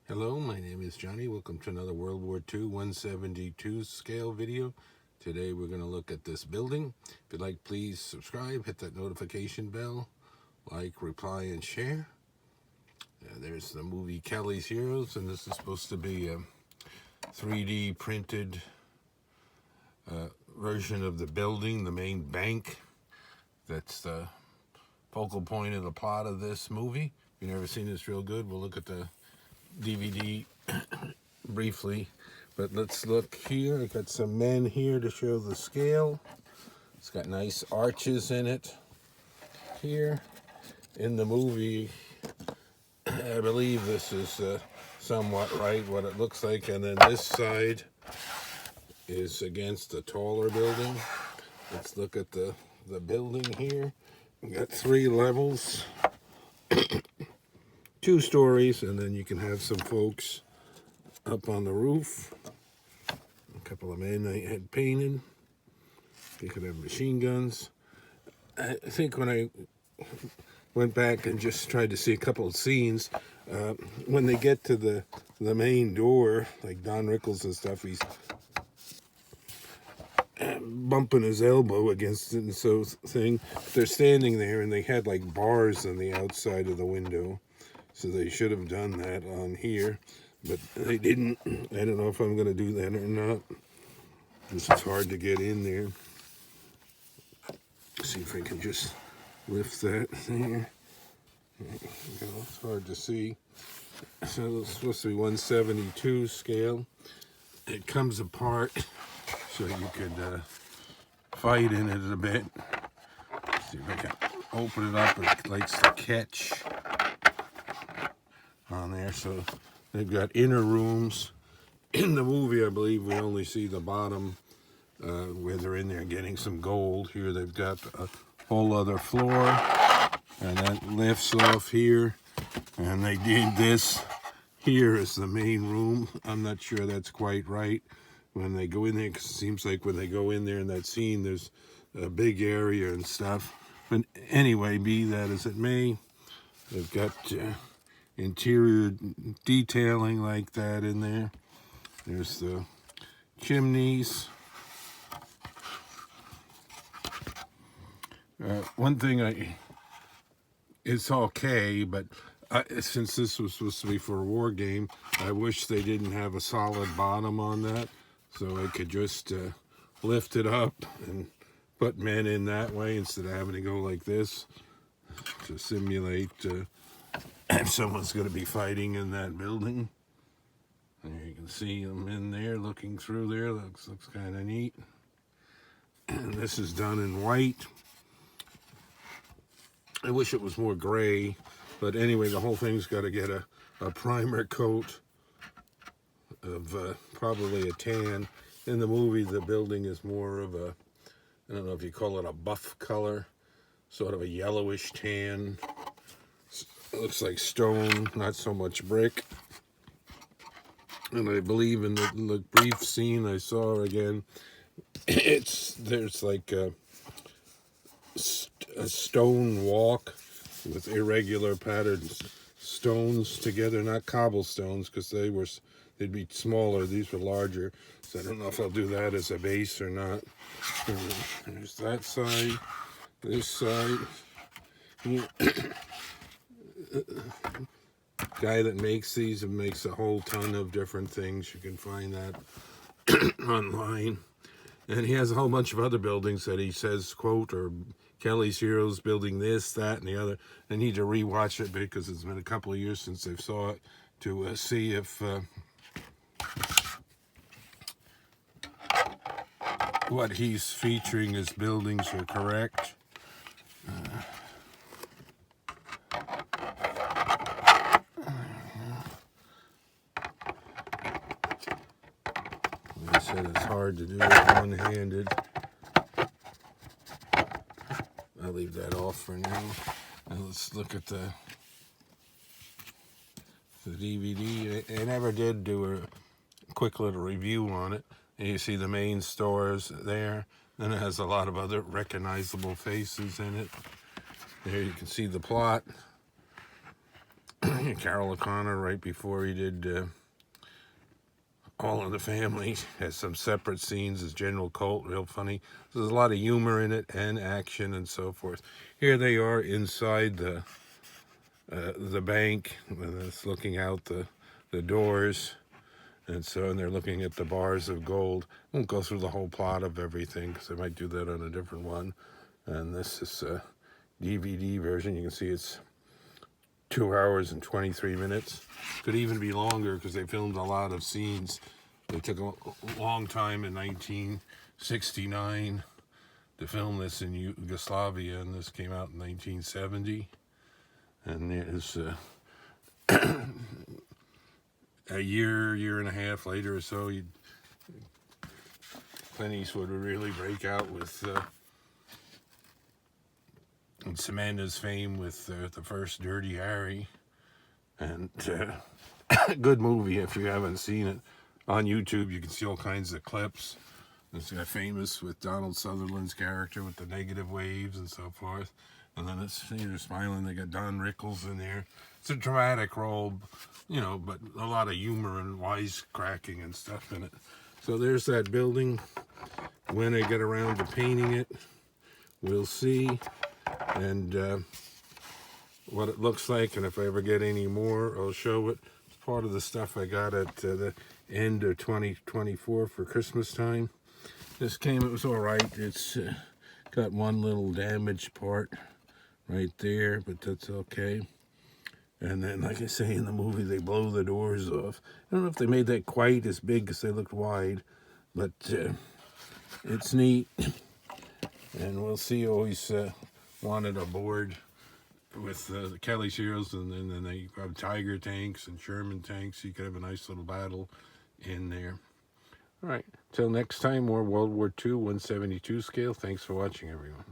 Hello, my name is Johnny. Welcome to another World War II 172 scale video. Today we're going to look at this building. If you'd like, please subscribe, hit that notification bell, like, reply, and share. There's the movie Kelly's Heroes, and this is supposed to be a 3D printed version of the building, the main bank. That's the focal point of the plot of this movie. If you've never seen this real good, we'll look at the DVD briefly, but let's look here. I got some men here to show the scale. It's got nice arches in it here. In the movie, I believe this is somewhat right what it looks like, and then this side is against a taller building. Let's look at the building here. We got 3 levels. 2 stories, and then you can have some folks up on the roof. A couple of men I had painted. You could have machine guns. I think when I went back and just tried to see a couple of scenes, when they get to the main door, like Don Rickles and stuff, he's bumping his elbow against it, and so they're standing there, and they had like bars on the outside of the window. So they should have done that on here, but they didn't. I don't know if I'm going to do that or not. This is hard to get in there. See if I can just lift that there. It's hard to see. So it's supposed to be 172 scale. It comes apart so you could fight in it a bit. See if I can open it up. It likes to catch on there. So they've got inner rooms. In the movie, I believe we only see the bottom where they're in there getting some gold. Here they've got a whole other floor, and that lifts off here, and they did this here as the main room. I'm not sure that's quite right when they go in there, because it seems like when they go in there in that scene, there's a big area and stuff. But anyway, be that as it may, they've got interior detailing like that in there. There's the chimneys. One thing it's okay, but since this was supposed to be for a war game, I wish they didn't have a solid bottom on that, so I could just lift it up and put men in that way instead of having to go like this to simulate if someone's going to be fighting in that building. And you can see them in there looking through there. Looks kind of neat. And this is done in white. I wish it was more gray, but anyway, the whole thing's got to get a primer coat of probably a tan. In the movie, the building is more of a, I don't know if you call it a buff color, sort of a yellowish tan. It looks like stone, not so much brick. And I believe in the brief scene I saw again, there's like a stone walk with irregular patterned stones together, not cobblestones, because they'd be smaller. These were larger, so I don't know if I'll do that as a base or not. There's that side, this side. Guy that makes these and makes a whole ton of different things. You can find that online. And he has a whole bunch of other buildings that he says, quote, or Kelly's Heroes building this, that, and the other. I need to rewatch it because it's been a couple of years since I saw it to see if what he's featuring as buildings are correct. Like I said, it's hard to do it one-handed. I'll leave that off for now. And let's look at the DVD. I never did do a quick little review on it. And you see the main stores there. Then it has a lot of other recognizable faces in it. There you can see the plot. Carol O'Connor, right before he did All in the Family, has some separate scenes as General Colt, real funny. There's a lot of humor in it and action and so forth. Here they are inside the bank, and it's looking out the doors, and they're looking at the bars of gold. I won't go through the whole plot of everything because I might do that on a different one. And this is a DVD version. You can see it's 2 hours and 23 minutes. Could even be longer because they filmed a lot of scenes. They took a long time in 1969 to film this in Yugoslavia, and this came out in 1970. And there's a year and a half later or so, Clint Eastwood would really break out with Samanda's fame with the first Dirty Harry. And good movie if you haven't seen it. On YouTube, you can see all kinds of clips. It's famous with Donald Sutherland's character with the negative waves and so forth. And then it's, you're smiling, they got Don Rickles in there. It's a dramatic role, you know, but a lot of humor and wisecracking and stuff in it. So there's that building. When I get around to painting it, we'll see. And what it looks like, and if I ever get any more, I'll show it. It's part of the stuff I got at the end of 2024 for Christmas time. This came, it was all right. It's got one little damaged part right there, but that's okay. And then, like I say in the movie, they blow the doors off. I don't know if they made that quite as big because they looked wide, but it's neat. And we'll see. Always wanted a board with the Kelly's Heroes, and then they have Tiger tanks and Sherman tanks. So you could have a nice little battle in there. All right. Till next time, more World War II 172 scale. Thanks for watching, everyone.